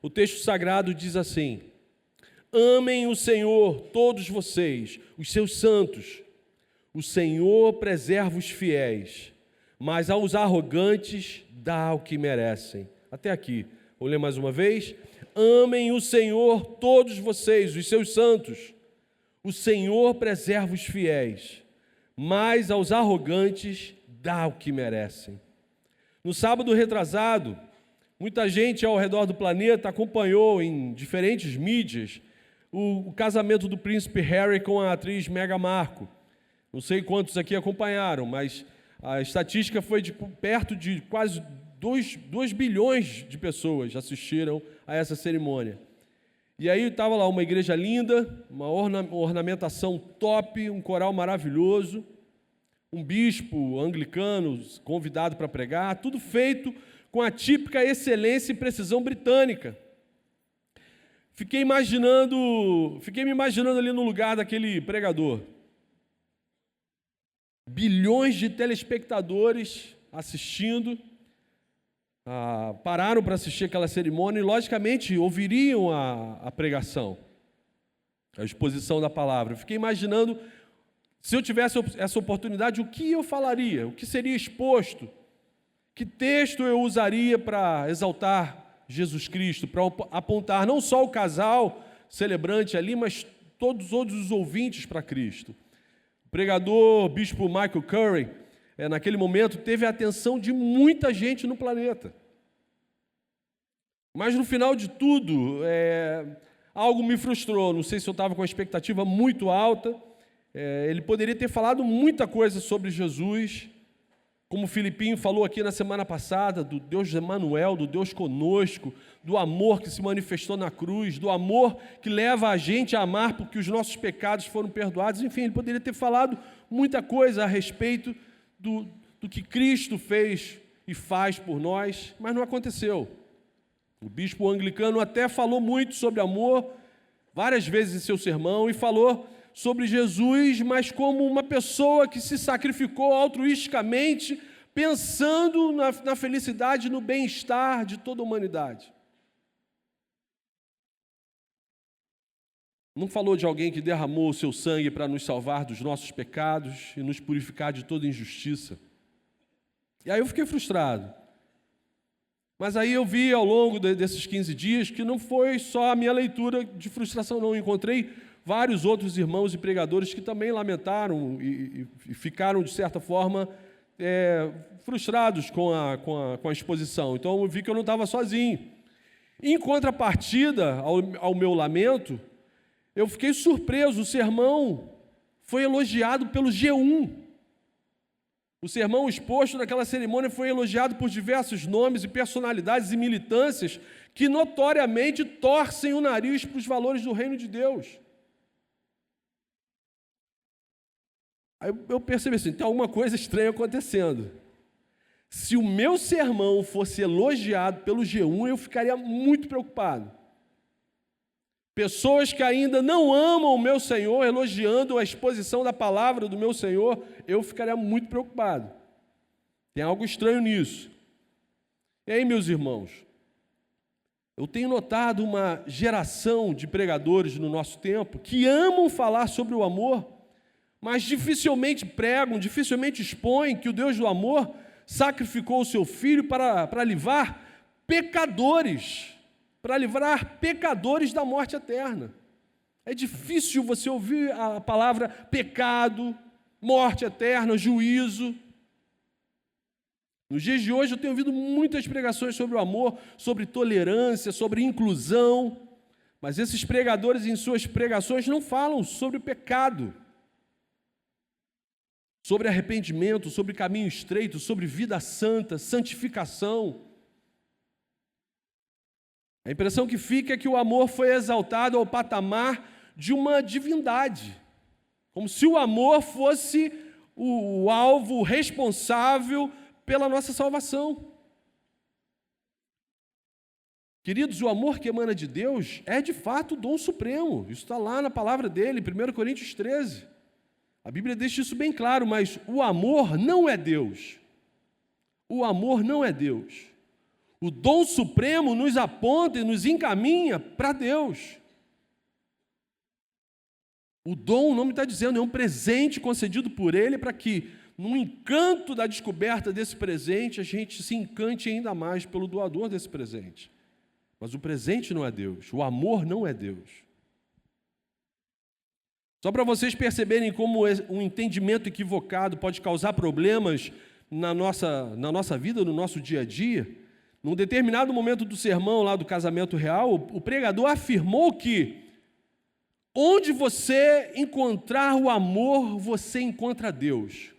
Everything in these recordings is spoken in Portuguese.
O texto sagrado diz assim: amem o Senhor, todos vocês, os seus santos. O Senhor preserva os fiéis, mas aos arrogantes dá o que merecem. Até aqui. Vou ler mais uma vez. Amem o Senhor, todos vocês, os seus santos. O Senhor preserva os fiéis, mas aos arrogantes dá o que merecem. No sábado retrasado, muita gente ao redor do planeta acompanhou em diferentes mídias o casamento do príncipe Harry com a atriz Meghan Markle. Não sei quantos aqui acompanharam, mas a estatística foi de perto de quase 2 bilhões de pessoas assistiram a essa cerimônia. E aí estava lá uma igreja linda, uma ornamentação top, um coral maravilhoso, um bispo anglicano convidado para pregar, tudo feito com a típica excelência e precisão britânica. Fiquei me imaginando ali no lugar daquele pregador. Bilhões de telespectadores assistindo, pararam para assistir aquela cerimônia e, logicamente, ouviriam a pregação, a exposição da palavra. Eu fiquei imaginando, se eu tivesse essa oportunidade, o que eu falaria, o que seria exposto, que texto eu usaria para exaltar Jesus Cristo, para apontar não só o casal celebrante ali, mas todos os outros ouvintes para Cristo. O pregador, bispo Michael Curry, naquele momento, teve a atenção de muita gente no planeta. Mas no final de tudo, algo me frustrou. Não sei se eu estava com a expectativa muito alta. Ele poderia ter falado muita coisa sobre Jesus, como o Filipinho falou aqui na semana passada, do Deus de Emanuel, do Deus conosco, do amor que se manifestou na cruz, do amor que leva a gente a amar porque os nossos pecados foram perdoados. Enfim, ele poderia ter falado muita coisa a respeito do que Cristo fez e faz por nós, mas não aconteceu. O bispo anglicano até falou muito sobre amor, várias vezes em seu sermão, e falou sobre Jesus, mas como uma pessoa que se sacrificou altruisticamente, pensando na felicidade e no bem-estar de toda a humanidade. Não falou de alguém que derramou o seu sangue para nos salvar dos nossos pecados e nos purificar de toda injustiça. E aí eu fiquei frustrado. Mas aí eu vi ao longo desses 15 dias que não foi só a minha leitura de frustração, não. Eu encontrei vários outros irmãos e pregadores que também lamentaram e ficaram, de certa forma, frustrados com a exposição. Então eu vi que eu não estava sozinho. Em contrapartida ao meu lamento, eu fiquei surpreso. O sermão foi elogiado pelo G1. O sermão exposto naquela cerimônia foi elogiado por diversos nomes e personalidades e militâncias que notoriamente torcem o nariz para os valores do reino de Deus. Aí eu percebi assim, tem alguma coisa estranha acontecendo. Se o meu sermão fosse elogiado pelo G1, eu ficaria muito preocupado. Pessoas que ainda não amam o meu Senhor, elogiando a exposição da palavra do meu Senhor, eu ficaria muito preocupado. Tem algo estranho nisso. E aí, meus irmãos, eu tenho notado uma geração de pregadores no nosso tempo que amam falar sobre o amor, mas dificilmente pregam, dificilmente expõem que o Deus do amor sacrificou o seu Filho para livrar pecadores da morte eterna. É difícil você ouvir a palavra pecado, morte eterna, juízo. Nos dias de hoje eu tenho ouvido muitas pregações sobre o amor, sobre tolerância, sobre inclusão, mas esses pregadores em suas pregações não falam sobre o pecado, sobre arrependimento, sobre caminho estreito, sobre vida santa, santificação. A impressão que fica é que o amor foi exaltado ao patamar de uma divindade, como se o amor fosse o alvo responsável pela nossa salvação. Queridos, o amor que emana de Deus é de fato o dom supremo. Isso está lá na palavra dele, 1 Coríntios 13. A Bíblia deixa isso bem claro, mas o amor não é Deus. O amor não é Deus. O dom supremo nos aponta e nos encaminha para Deus. O dom, o nome está dizendo, é um presente concedido por Ele para que, no encanto da descoberta desse presente, a gente se encante ainda mais pelo doador desse presente. Mas o presente não é Deus, o amor não é Deus. Só para vocês perceberem como um entendimento equivocado pode causar problemas na nossa vida, no nosso dia a dia, num determinado momento do sermão lá do casamento real, o pregador afirmou que onde você encontrar o amor, você encontra Deus.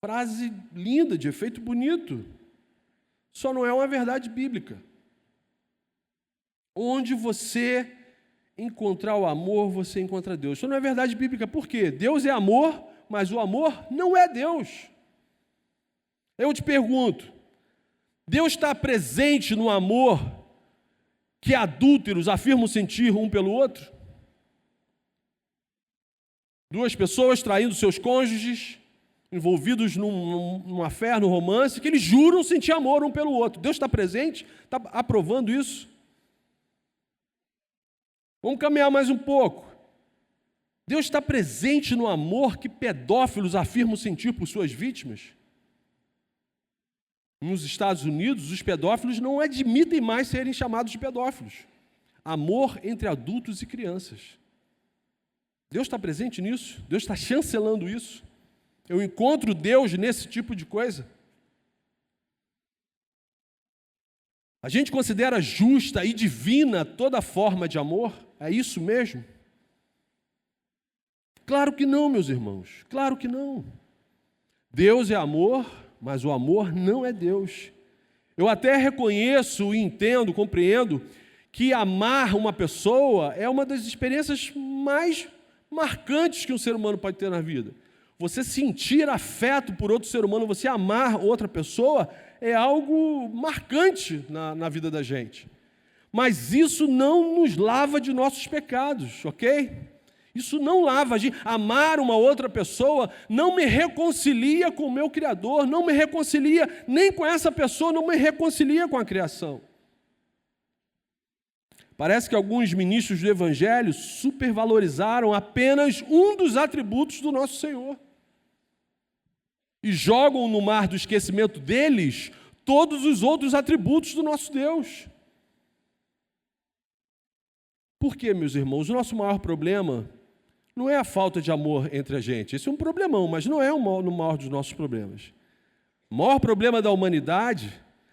Frase linda, de efeito bonito. Só não é uma verdade bíblica. Onde você encontrar o amor, você encontra Deus. Isso não é verdade bíblica. Por quê? Deus é amor, mas o amor não é Deus. Eu te pergunto, Deus está presente no amor que adúlteros afirmam sentir um pelo outro? Duas pessoas traindo seus cônjuges, envolvidos numa fé, num romance, que eles juram sentir amor um pelo outro. Deus está presente? Está aprovando isso? Vamos caminhar mais um pouco. Deus está presente no amor que pedófilos afirmam sentir por suas vítimas? Nos Estados Unidos, os pedófilos não admitem mais serem chamados de pedófilos. Amor entre adultos e crianças. Deus está presente nisso? Deus está chancelando isso? Eu encontro Deus nesse tipo de coisa? A gente considera justa e divina toda forma de amor? É isso mesmo? Claro que não, meus irmãos. Claro que não. Deus é amor, mas o amor não é Deus. Eu até reconheço, entendo, compreendo que amar uma pessoa é uma das experiências mais marcantes que um ser humano pode ter na vida. Você sentir afeto por outro ser humano, você amar outra pessoa, é algo marcante na vida da gente. Mas isso não nos lava de nossos pecados, ok? Isso não lava. Amar uma outra pessoa não me reconcilia com o meu Criador, não me reconcilia nem com essa pessoa, não me reconcilia com a criação. Parece que alguns ministros do Evangelho supervalorizaram apenas um dos atributos do nosso Senhor e jogam no mar do esquecimento deles todos os outros atributos do nosso Deus. Por quê, meus irmãos? O nosso maior problema não é a falta de amor entre a gente. Esse é um problemão, mas não é o maior dos nossos problemas. O maior problema da humanidade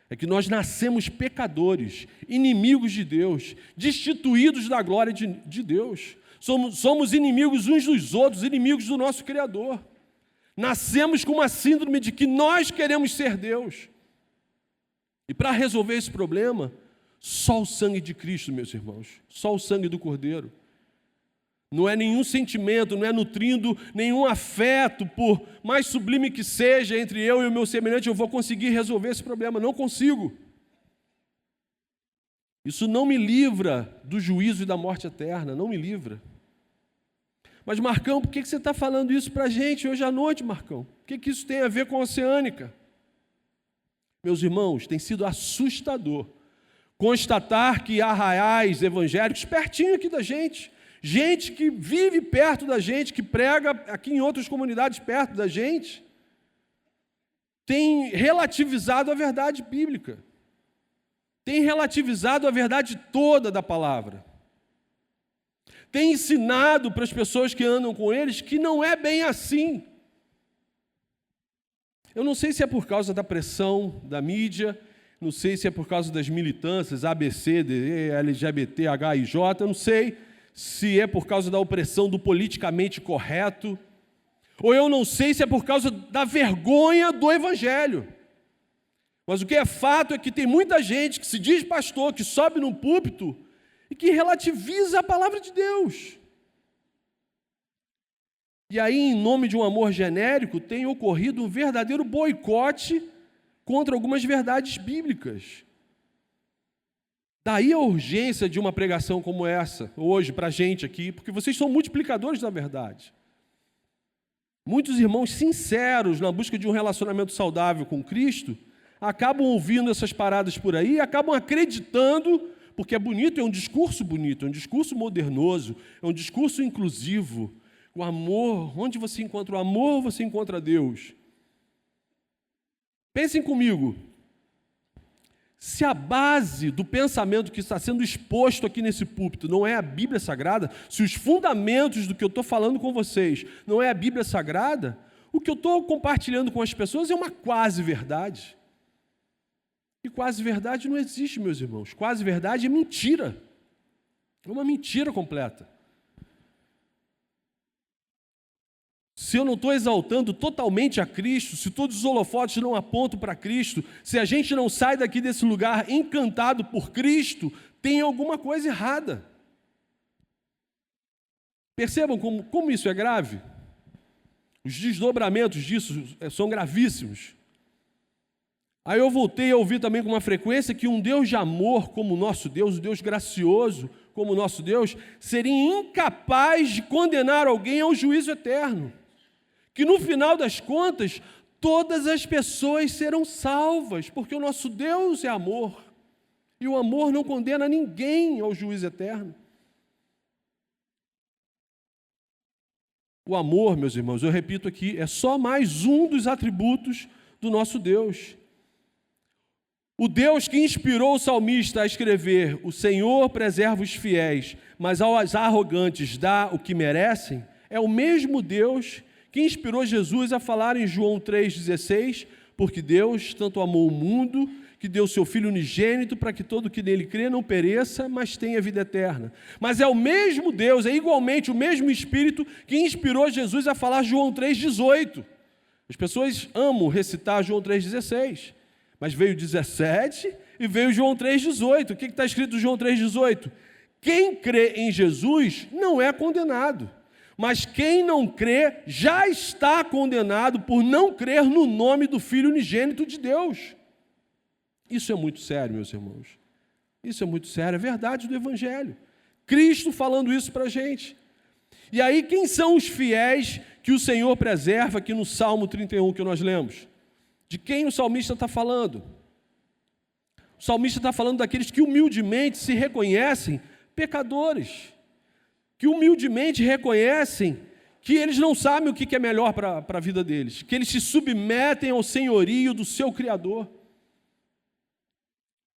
é que nós nascemos pecadores, inimigos de Deus, destituídos da glória de Deus. Somos inimigos uns dos outros, inimigos do nosso Criador. Nascemos com uma síndrome de que nós queremos ser Deus. E para resolver esse problema, só o sangue de Cristo, meus irmãos, só o sangue do Cordeiro. Não é nenhum sentimento, não é nutrindo nenhum afeto, por mais sublime que seja entre eu e o meu semelhante, eu vou conseguir resolver esse problema. Não consigo. Isso não me livra do juízo e da morte eterna, não me livra. Mas, Marcão, por que você está falando isso para a gente hoje à noite, Marcão? O que isso tem a ver com a Oceânica? Meus irmãos, tem sido assustador constatar que há arraiais evangélicos pertinho aqui da gente, gente que vive perto da gente, que prega aqui em outras comunidades perto da gente, tem relativizado a verdade bíblica, tem relativizado a verdade toda da palavra, tem ensinado para as pessoas que andam com eles que não é bem assim. Eu não sei se é por causa da pressão da mídia, não sei se é por causa das militâncias ABC, DE, LGBT, HIJ, eu não sei se é por causa da opressão do politicamente correto, ou eu não sei se é por causa da vergonha do Evangelho. Mas o que é fato é que tem muita gente que se diz pastor, que sobe num púlpito e que relativiza a palavra de Deus. E aí, em nome de um amor genérico, tem ocorrido um verdadeiro boicote contra algumas verdades bíblicas. Daí a urgência de uma pregação como essa, hoje, para a gente aqui, porque vocês são multiplicadores da verdade. Muitos irmãos sinceros na busca de um relacionamento saudável com Cristo acabam ouvindo essas paradas por aí, acabam acreditando, porque é bonito, é um discurso bonito, é um discurso modernoso, é um discurso inclusivo. O amor, onde você encontra o amor, você encontra Deus. Pensem comigo, se a base do pensamento que está sendo exposto aqui nesse púlpito não é a Bíblia Sagrada, se os fundamentos do que eu estou falando com vocês não é a Bíblia Sagrada, o que eu estou compartilhando com as pessoas é uma quase verdade. E quase verdade não existe, meus irmãos. Quase verdade é mentira. É uma mentira completa. Se eu não estou exaltando totalmente a Cristo, se todos os holofotes não apontam para Cristo, se a gente não sai daqui desse lugar encantado por Cristo, tem alguma coisa errada. Percebam como isso é grave? Os desdobramentos disso são gravíssimos. Aí eu voltei a ouvir também com uma frequência que um Deus de amor como o nosso Deus, um Deus gracioso como o nosso Deus, seria incapaz de condenar alguém ao juízo eterno. Que no final das contas, todas as pessoas serão salvas, porque o nosso Deus é amor. E o amor não condena ninguém ao juízo eterno. O amor, meus irmãos, eu repito aqui, é só mais um dos atributos do nosso Deus. O Deus que inspirou o salmista a escrever: o Senhor preserva os fiéis, mas aos arrogantes dá o que merecem, é o mesmo Deus que inspirou Jesus a falar em João 3,16, porque Deus tanto amou o mundo, que deu seu Filho unigênito, para que todo que nele crê não pereça, mas tenha vida eterna. Mas é o mesmo Deus, é igualmente o mesmo Espírito que inspirou Jesus a falar João 3,18. As pessoas amam recitar João 3,16. Mas veio 17 e veio João 3,18. O que está escrito em João 3,18? Quem crê em Jesus não é condenado, mas quem não crê já está condenado por não crer no nome do Filho unigênito de Deus. Isso é muito sério, meus irmãos. Isso é muito sério, é verdade do Evangelho. Cristo falando isso para a gente. E aí, quem são os fiéis que o Senhor preserva aqui no Salmo 31 que nós lemos? De quem o salmista está falando? O salmista está falando daqueles que humildemente se reconhecem pecadores, que humildemente reconhecem que eles não sabem o que é melhor para a vida deles, que eles se submetem ao senhorio do seu Criador.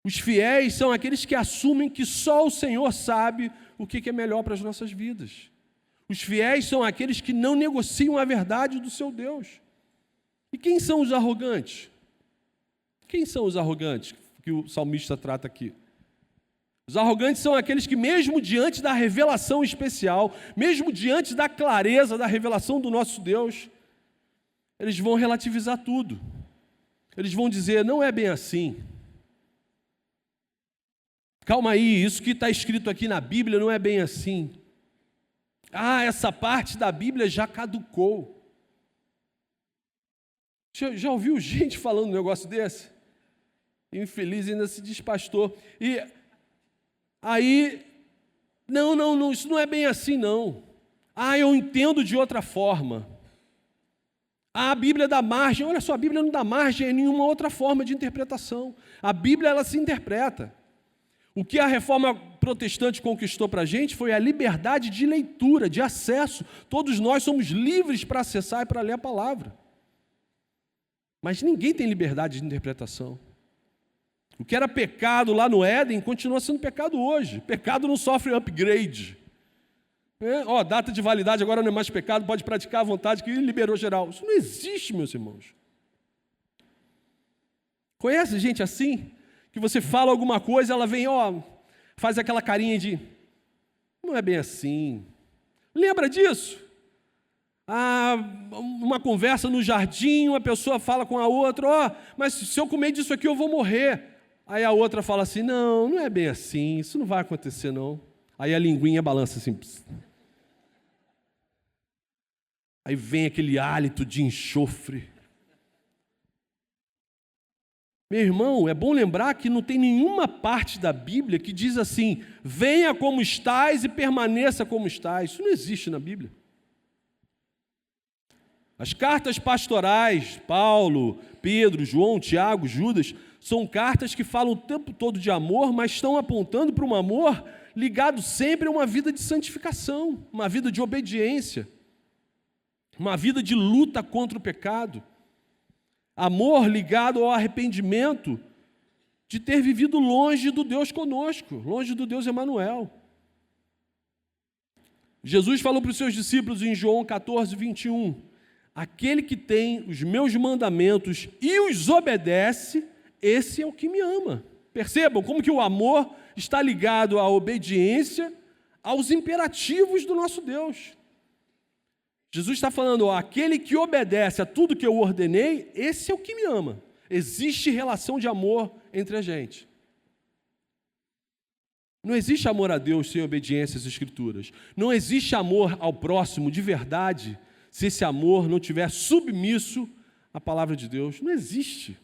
Os fiéis são aqueles que assumem que só o Senhor sabe o que é melhor para as nossas vidas. Os fiéis são aqueles que não negociam a verdade do seu Deus. E quem são os arrogantes? Quem são os arrogantes que o salmista trata aqui? Os arrogantes são aqueles que, mesmo diante da revelação especial, mesmo diante da clareza da revelação do nosso Deus, eles vão relativizar tudo. Eles vão dizer: não é bem assim. Calma aí, isso que está escrito aqui na Bíblia não é bem assim. Ah, essa parte da Bíblia já caducou. Já ouviu gente falando um negócio desse? Infeliz, ainda se diz pastor. E aí, não, isso não é bem assim, não. Ah, eu entendo de outra forma. Ah, a Bíblia dá margem. Olha só, a Bíblia não dá margem a nenhuma outra forma de interpretação. A Bíblia, ela se interpreta. O que a reforma protestante conquistou para a gente foi a liberdade de leitura, de acesso. Todos nós somos livres para acessar e para ler a palavra. Mas ninguém tem liberdade de interpretação. O que era pecado lá no Éden continua sendo pecado hoje. Pecado não sofre upgrade. Data de validade agora não é mais pecado, pode praticar à vontade, que liberou geral. Isso não existe, meus irmãos. Conhece gente assim? Que você fala alguma coisa, ela vem, faz aquela carinha de: não é bem assim. Lembra disso? Uma conversa no jardim, uma pessoa fala com a outra: mas se eu comer disso aqui eu vou morrer. Aí a outra fala assim: não é bem assim, isso não vai acontecer não. Aí a linguinha balança assim. Pss. Aí vem aquele hálito de enxofre. Meu irmão, é bom lembrar que não tem nenhuma parte da Bíblia que diz assim: venha como estás e permaneça como estás. Isso não existe na Bíblia. As cartas pastorais, Paulo, Pedro, João, Tiago, Judas, são cartas que falam o tempo todo de amor, mas estão apontando para um amor ligado sempre a uma vida de santificação, uma vida de obediência, uma vida de luta contra o pecado. Amor ligado ao arrependimento de ter vivido longe do Deus conosco, longe do Deus Emanuel. Jesus falou para os seus discípulos em João 14, 21, aquele que tem os meus mandamentos e os obedece, esse é o que me ama. Percebam como que o amor está ligado à obediência, aos imperativos do nosso Deus. Jesus está falando, aquele que obedece a tudo que eu ordenei, esse é o que me ama. Existe relação de amor entre a gente. Não existe amor a Deus sem obediência às Escrituras. Não existe amor ao próximo de verdade se esse amor não estiver submisso à palavra de Deus. Não existe.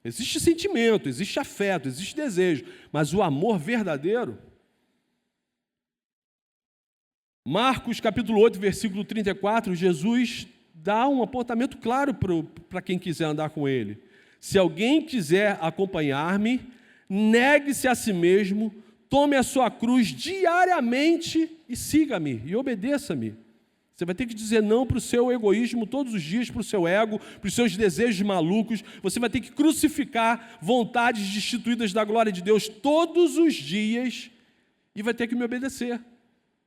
Existe sentimento, existe afeto, existe desejo, mas o amor verdadeiro... Marcos capítulo 8, versículo 34, Jesus dá um apontamento claro para quem quiser andar com Ele. Se alguém quiser acompanhar-me, negue-se a si mesmo, tome a sua cruz diariamente e siga-me, e obedeça-me. Você vai ter que dizer não para o seu egoísmo todos os dias, para o seu ego, para os seus desejos malucos. Você vai ter que crucificar vontades destituídas da glória de Deus todos os dias e vai ter que me obedecer.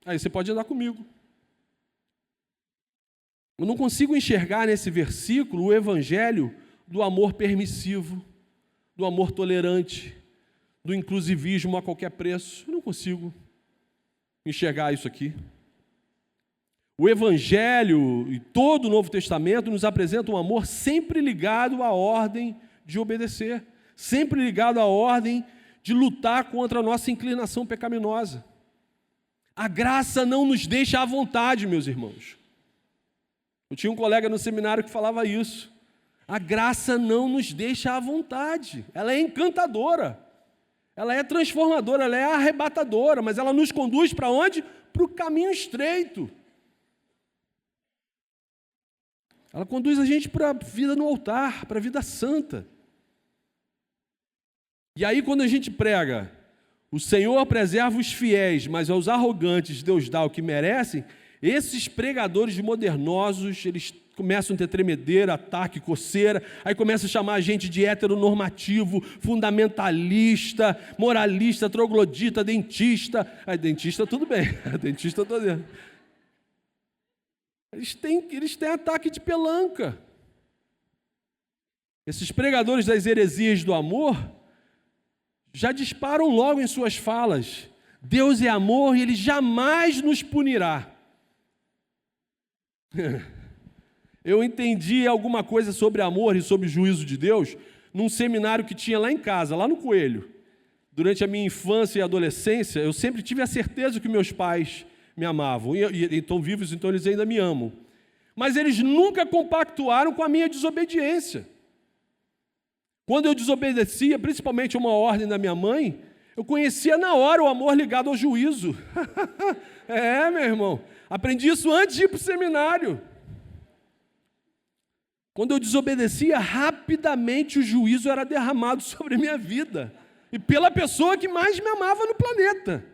Aí você pode andar comigo. Eu não consigo enxergar nesse versículo o evangelho do amor permissivo, do amor tolerante, do inclusivismo a qualquer preço. Eu não consigo enxergar isso aqui. O evangelho e todo o Novo Testamento nos apresenta um amor sempre ligado à ordem de obedecer, sempre ligado à ordem de lutar contra a nossa inclinação pecaminosa. A graça não nos deixa à vontade, meus irmãos. Eu tinha um colega no seminário que falava isso. A graça não nos deixa à vontade. Ela é encantadora. Ela é transformadora, ela é arrebatadora, mas ela nos conduz para onde? Para o caminho estreito. Ela conduz a gente para a vida no altar, para a vida santa. E aí quando a gente prega... O Senhor preserva os fiéis, mas aos arrogantes Deus dá o que merecem. Esses pregadores modernosos, eles começam a ter tremedeira, ataque, coceira, aí começam a chamar a gente de heteronormativo, fundamentalista, moralista, troglodita, dentista. Aí, dentista tudo bem, dentista eu estou dizendo. Eles têm ataque de pelanca. Esses pregadores das heresias do amor já disparam logo em suas falas. Deus é amor e Ele jamais nos punirá. Eu entendi alguma coisa sobre amor e sobre o juízo de Deus num seminário que tinha lá em casa, lá no Coelho. Durante a minha infância e adolescência, eu sempre tive a certeza que meus pais me amavam. E estão vivos, então eles ainda me amam. Mas eles nunca compactuaram com a minha desobediência. Quando eu desobedecia, principalmente uma ordem da minha mãe, eu conhecia na hora o amor ligado ao juízo. Meu irmão, aprendi isso antes de ir para o seminário. Quando eu desobedecia, rapidamente o juízo era derramado sobre a minha vida. E pela pessoa que mais me amava no planeta.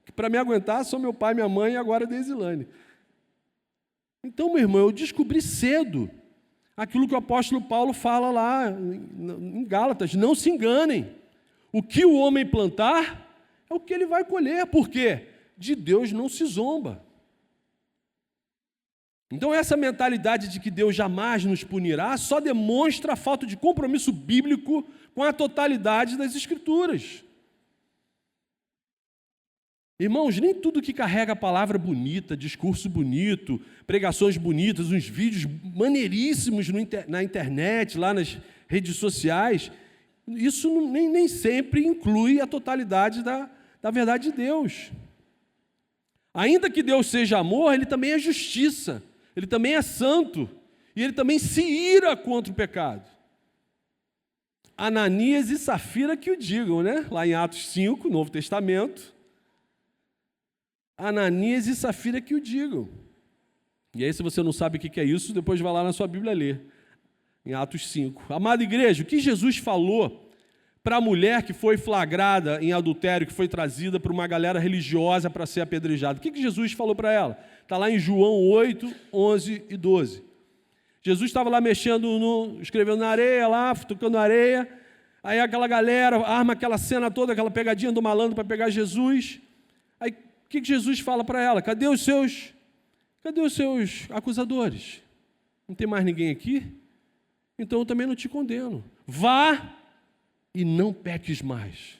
Que para me aguentar são meu pai, minha mãe e agora a Deisilane. Então, meu irmão, eu descobri cedo aquilo que o apóstolo Paulo fala lá em Gálatas, não se enganem. O que o homem plantar é o que ele vai colher. Por quê? De Deus não se zomba. Então essa mentalidade de que Deus jamais nos punirá só demonstra a falta de compromisso bíblico com a totalidade das Escrituras. Irmãos, nem tudo que carrega palavra bonita, discurso bonito, pregações bonitas, uns vídeos maneiríssimos na internet, lá nas redes sociais, isso nem sempre inclui a totalidade da verdade de Deus. Ainda que Deus seja amor, Ele também é justiça, Ele também é santo, e Ele também se ira contra o pecado. Ananias e Safira que o digam, né? Lá em Atos 5, Novo Testamento, Ananias e Safira que o digam. E aí, se você não sabe o que é isso, depois vai lá na sua Bíblia ler, em Atos 5. Amada igreja, o que Jesus falou para a mulher que foi flagrada em adultério, que foi trazida por uma galera religiosa para ser apedrejada? O que Jesus falou para ela? Está lá em João 8, 11 e 12. Jesus estava lá mexendo, escrevendo na areia, lá, tocando areia. Aí aquela galera arma aquela cena toda, aquela pegadinha do malandro para pegar Jesus. Aí o que Jesus fala para ela? Cadê os seus acusadores? Não tem mais ninguém aqui? Então eu também não te condeno. Vá e não peques mais.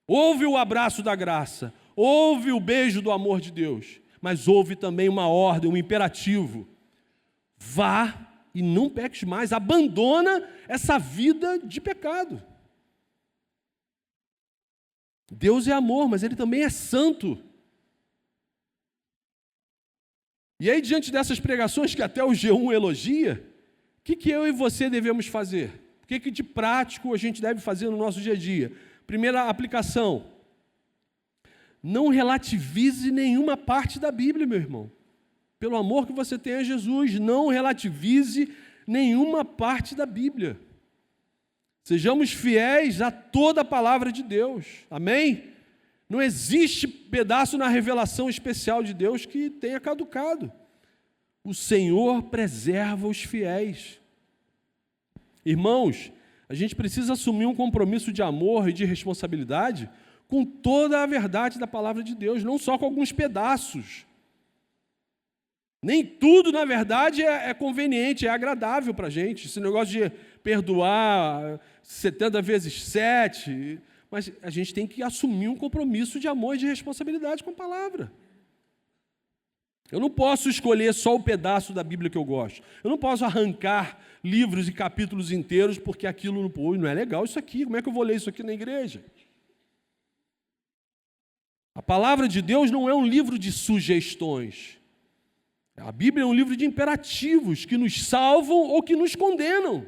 Houve o abraço da graça, houve o beijo do amor de Deus, mas houve também uma ordem, um imperativo. Vá e não peques mais, abandona essa vida de pecado. Deus é amor, mas Ele também é santo. E aí, diante dessas pregações que até o G1 elogia, o que eu e você devemos fazer? O que de prático a gente deve fazer no nosso dia a dia? Primeira aplicação: não relativize nenhuma parte da Bíblia, meu irmão. Pelo amor que você tem a Jesus, não relativize nenhuma parte da Bíblia. Sejamos fiéis a toda a palavra de Deus. Amém? Não existe pedaço na revelação especial de Deus que tenha caducado. O Senhor preserva os fiéis. Irmãos, a gente precisa assumir um compromisso de amor e de responsabilidade com toda a verdade da palavra de Deus, não só com alguns pedaços. Nem tudo, na verdade, é conveniente, é agradável para a gente. Esse negócio de perdoar 70 vezes 7, mas a gente tem que assumir um compromisso de amor e de responsabilidade com a palavra. Eu não posso escolher só o pedaço da Bíblia que eu gosto. Eu não posso arrancar livros e capítulos inteiros porque aquilo não é legal isso aqui. Como é que eu vou ler isso aqui na igreja? A palavra de Deus não é um livro de sugestões. A Bíblia é um livro de imperativos que nos salvam ou que nos condenam.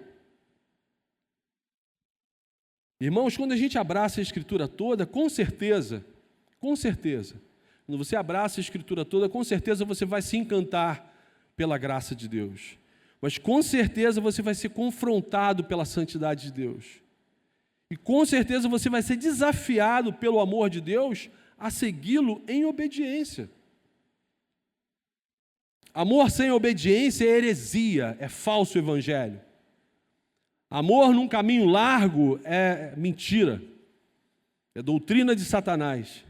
Irmãos, quando a gente abraça a Escritura toda, com certeza, quando você abraça a Escritura toda, com certeza você vai se encantar pela graça de Deus. Mas com certeza você vai ser confrontado pela santidade de Deus. E com certeza você vai ser desafiado pelo amor de Deus a segui-lo em obediência. Amor sem obediência é heresia, é falso evangelho. Amor num caminho largo é mentira, é doutrina de Satanás.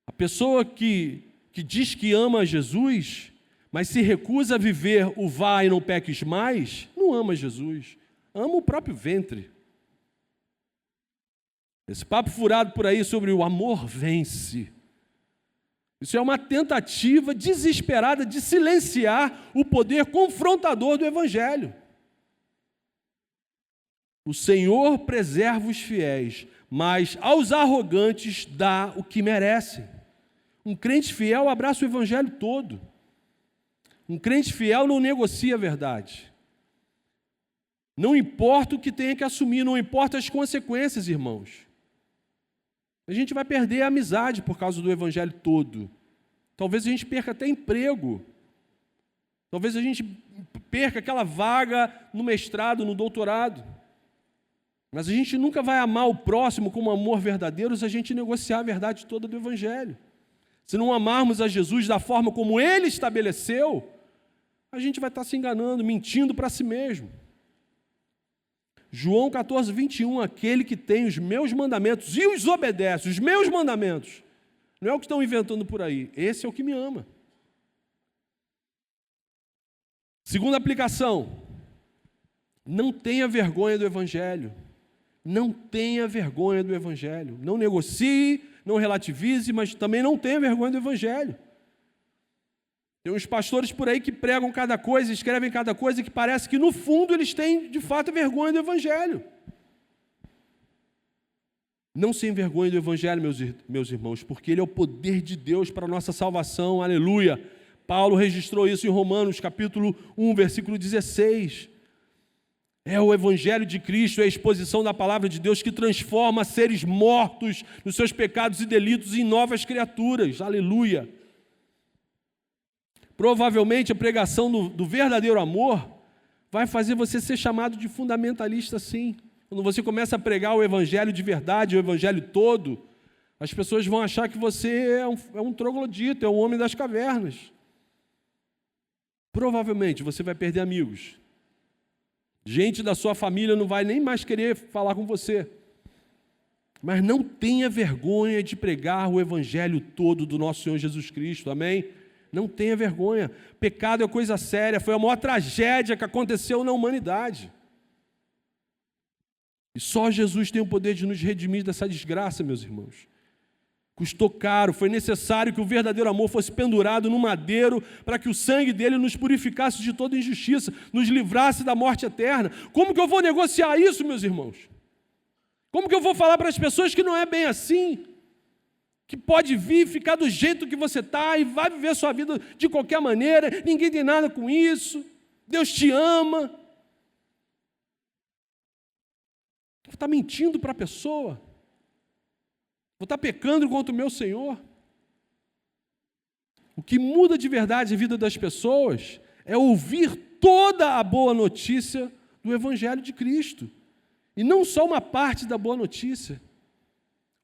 A pessoa que diz que ama Jesus, mas se recusa a viver o vá e não peques mais, não ama Jesus, ama o próprio ventre. Esse papo furado por aí sobre o amor vence. Isso é uma tentativa desesperada de silenciar o poder confrontador do Evangelho. O Senhor preserva os fiéis, mas aos arrogantes dá o que merecem. Um crente fiel abraça o Evangelho todo. Um crente fiel não negocia a verdade. Não importa o que tenha que assumir, não importa as consequências, irmãos. A gente vai perder a amizade por causa do Evangelho todo. Talvez a gente perca até emprego. Talvez a gente perca aquela vaga no mestrado, no doutorado. Mas a gente nunca vai amar o próximo com um amor verdadeiro se a gente negociar a verdade toda do Evangelho. Se não amarmos a Jesus da forma como Ele estabeleceu, a gente vai estar se enganando, mentindo para si mesmo. João 14, 21, aquele que tem os meus mandamentos e os obedece, os meus mandamentos, não é o que estão inventando por aí, esse é o que me ama. Segunda aplicação, não tenha vergonha do Evangelho. Não tenha vergonha do Evangelho. Não negocie, não relativize, mas também não tenha vergonha do Evangelho. Tem uns pastores por aí que pregam cada coisa, escrevem cada coisa, que parece que no fundo eles têm de fato vergonha do Evangelho. Não se envergonhe do Evangelho, meus irmãos, porque ele é o poder de Deus para a nossa salvação, aleluia. Paulo registrou isso em Romanos, capítulo 1, versículo 16. É o Evangelho de Cristo, é a exposição da palavra de Deus que transforma seres mortos nos seus pecados e delitos em novas criaturas, aleluia. Provavelmente a pregação do verdadeiro amor vai fazer você ser chamado de fundamentalista, sim. Quando você começa a pregar o evangelho de verdade, o evangelho todo, as pessoas vão achar que você é um troglodita, é um homem das cavernas. Provavelmente você vai perder amigos. Gente da sua família não vai nem mais querer falar com você. Mas não tenha vergonha de pregar o evangelho todo do nosso Senhor Jesus Cristo, amém? Não tenha vergonha. Pecado é coisa séria, foi a maior tragédia que aconteceu na humanidade. E só Jesus tem o poder de nos redimir dessa desgraça, meus irmãos. Custou caro, foi necessário que o verdadeiro amor fosse pendurado no madeiro para que o sangue dele nos purificasse de toda injustiça, nos livrasse da morte eterna. Como que eu vou negociar isso, meus irmãos? Como que eu vou falar para as pessoas que não é bem assim? Que pode vir, ficar do jeito que você está e vai viver sua vida de qualquer maneira, ninguém tem nada com isso, Deus te ama. Vou estar mentindo para a pessoa? Vou estar pecando contra o meu Senhor? O que muda de verdade a vida das pessoas é ouvir toda a boa notícia do Evangelho de Cristo. E não só uma parte da boa notícia.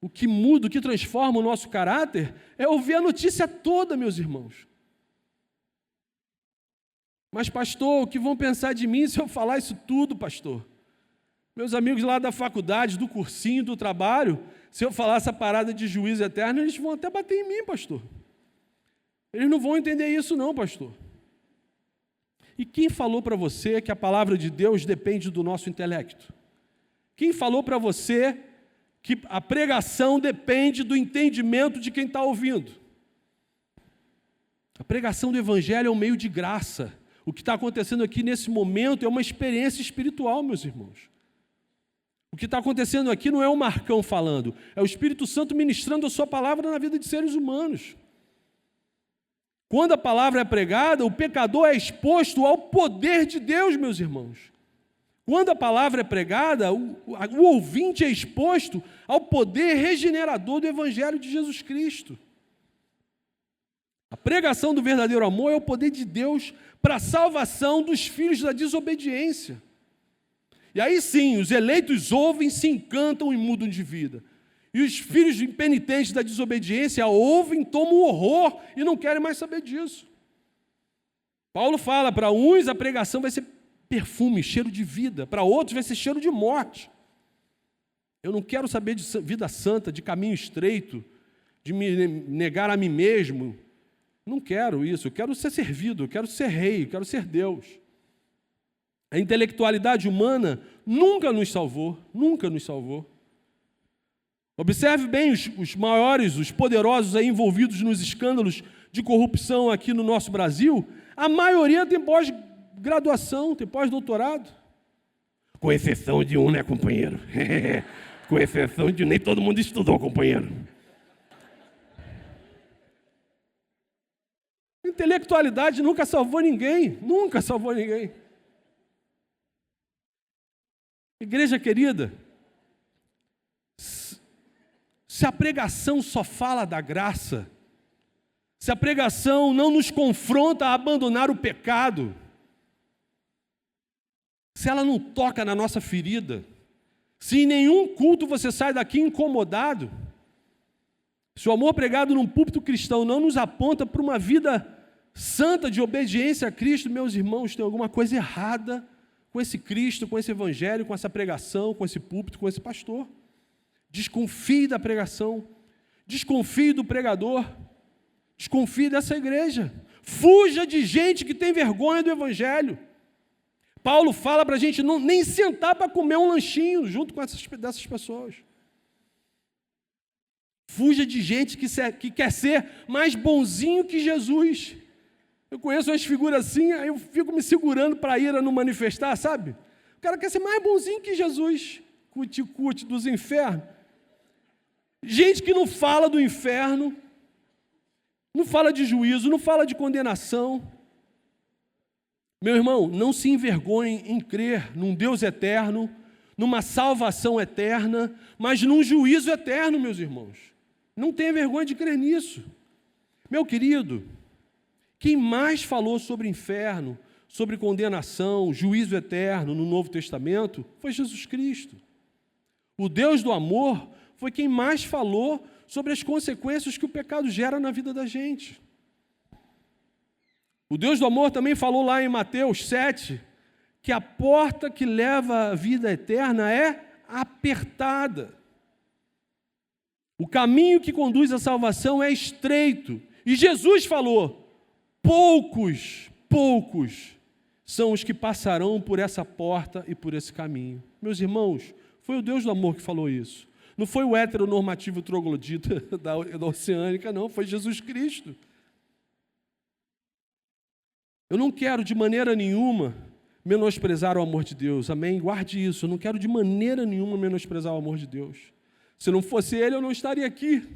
O que muda, o que transforma o nosso caráter é ouvir a notícia toda, meus irmãos. Mas, pastor, o que vão pensar de mim se eu falar isso tudo, pastor? Meus amigos lá da faculdade, do cursinho, do trabalho, se eu falar essa parada de juízo eterno, eles vão até bater em mim, pastor. Eles não vão entender isso não, pastor. E quem falou para você que a palavra de Deus depende do nosso intelecto? Quem falou para você que a pregação depende do entendimento de quem está ouvindo? A pregação do Evangelho é um meio de graça. O que está acontecendo aqui nesse momento é uma experiência espiritual, meus irmãos. O que está acontecendo aqui não é o Marcão falando, é o Espírito Santo ministrando a sua palavra na vida de seres humanos. Quando a palavra é pregada, o pecador é exposto ao poder de Deus, meus irmãos. Quando a palavra é pregada, o ouvinte é exposto ao poder regenerador do Evangelho de Jesus Cristo. A pregação do verdadeiro amor é o poder de Deus para a salvação dos filhos da desobediência. E aí sim, os eleitos ouvem, se encantam e mudam de vida. E os filhos impenitentes da desobediência ouvem, tomam horror e não querem mais saber disso. Paulo fala, para uns a pregação vai ser perfume, cheiro de vida, para outros vai ser cheiro de morte. Eu não quero saber de vida santa, de caminho estreito, de me negar a mim mesmo. Não quero isso, eu quero ser servido, eu quero ser rei, eu quero ser Deus. A intelectualidade humana nunca nos salvou, nunca nos salvou. Observe bem os maiores, os poderosos aí envolvidos nos escândalos de corrupção aqui no nosso Brasil, a maioria tem pós-graduação, tem pós-doutorado. Com exceção de um, né, companheiro? Com exceção de nem todo mundo estudou, companheiro. Intelectualidade nunca salvou ninguém, nunca salvou ninguém. Igreja querida, se a pregação só fala da graça, se a pregação não nos confronta a abandonar o pecado, se ela não toca na nossa ferida, se em nenhum culto você sai daqui incomodado, se o amor pregado num púlpito cristão não nos aponta para uma vida santa de obediência a Cristo, meus irmãos, tem alguma coisa errada com esse Cristo, com esse Evangelho, com essa pregação, com esse púlpito, com esse pastor. Desconfie da pregação, desconfie do pregador, desconfie dessa igreja. Fuja de gente que tem vergonha do Evangelho. Paulo fala para a gente nem sentar para comer um lanchinho junto com dessas pessoas. Fuja de gente que quer ser mais bonzinho que Jesus. Eu conheço umas figuras assim, aí eu fico me segurando para ir no manifestar, sabe? O cara quer ser mais bonzinho que Jesus. Cuti-cuti dos infernos. Gente que não fala do inferno, não fala de juízo, não fala de condenação. Meu irmão, não se envergonhe em crer num Deus eterno, numa salvação eterna, mas num juízo eterno, meus irmãos. Não tenha vergonha de crer nisso. Meu querido, Quem mais falou sobre inferno, sobre condenação, juízo eterno no Novo Testamento foi Jesus Cristo. O Deus do amor foi quem mais falou sobre as consequências que o pecado gera na vida da gente. O Deus do amor também falou lá em Mateus 7, que a porta que leva à vida eterna é apertada. O caminho que conduz à salvação é estreito. E Jesus falou: poucos são os que passarão por essa porta e por esse caminho. Meus irmãos, foi o Deus do amor que falou isso. Não foi o heteronormativo troglodita da Oceânica, não, foi Jesus Cristo. Eu não quero de maneira nenhuma menosprezar o amor de Deus, amém? Guarde isso, eu não quero de maneira nenhuma menosprezar o amor de Deus. Se não fosse Ele, eu não estaria aqui.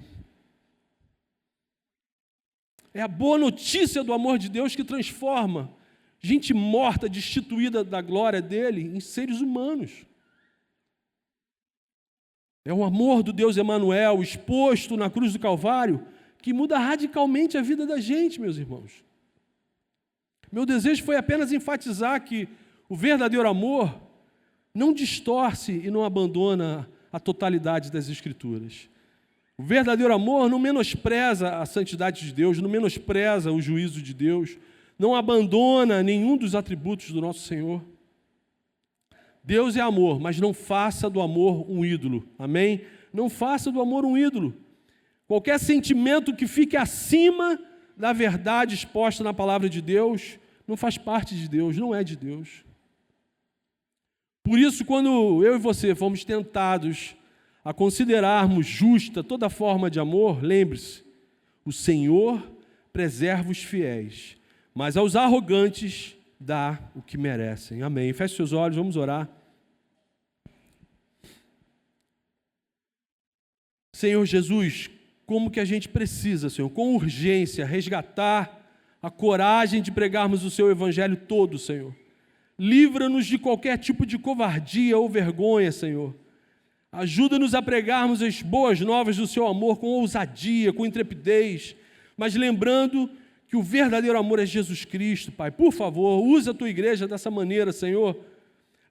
É a boa notícia do amor de Deus que transforma gente morta, destituída da glória dEle, em seres humanos. É o amor do Deus Emanuel, exposto na cruz do Calvário, que muda radicalmente a vida da gente, meus irmãos. Meu desejo foi apenas enfatizar que o verdadeiro amor não distorce e não abandona a totalidade das Escrituras. O verdadeiro amor não menospreza a santidade de Deus, não menospreza o juízo de Deus, não abandona nenhum dos atributos do nosso Senhor. Deus é amor, mas não faça do amor um ídolo, amém? Não faça do amor um ídolo. Qualquer sentimento que fique acima da verdade exposta na palavra de Deus não faz parte de Deus, não é de Deus. Por isso, quando eu e você fomos tentados a considerarmos justa toda forma de amor, lembre-se, o Senhor preserva os fiéis, mas aos arrogantes dá o que merecem. Amém. Feche seus olhos, vamos orar. Senhor Jesus, como que a gente precisa, Senhor, com urgência, resgatar a coragem de pregarmos o Seu Evangelho todo, Senhor. Livra-nos de qualquer tipo de covardia ou vergonha, Senhor. Ajuda-nos a pregarmos as boas novas do Seu amor com ousadia, com intrepidez, mas lembrando que o verdadeiro amor é Jesus Cristo, Pai. Por favor, usa a Tua igreja dessa maneira, Senhor.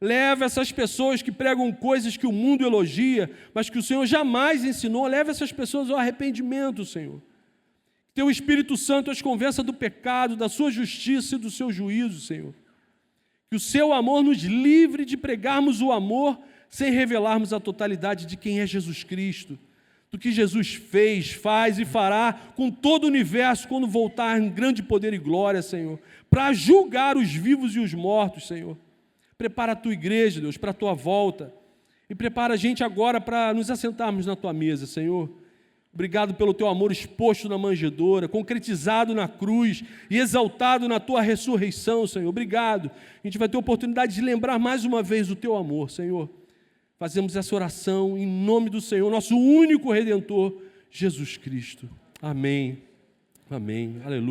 Leva essas pessoas que pregam coisas que o mundo elogia, mas que o Senhor jamais ensinou. Leva essas pessoas ao arrependimento, Senhor. Teu Espírito Santo as convença do pecado, da sua justiça e do seu juízo, Senhor. Que o Seu amor nos livre de pregarmos o amor sem revelarmos a totalidade de quem é Jesus Cristo, do que Jesus fez, faz e fará com todo o universo quando voltar em grande poder e glória, Senhor, para julgar os vivos e os mortos, Senhor. Prepara a Tua igreja, Deus, para a Tua volta, e prepara a gente agora para nos assentarmos na Tua mesa, Senhor. Obrigado pelo Teu amor exposto na manjedoura, concretizado na cruz e exaltado na Tua ressurreição, Senhor. Obrigado. A gente vai ter a oportunidade de lembrar mais uma vez do Teu amor, Senhor. Fazemos essa oração em nome do Senhor, nosso único Redentor, Jesus Cristo. Amém. Amém. Aleluia.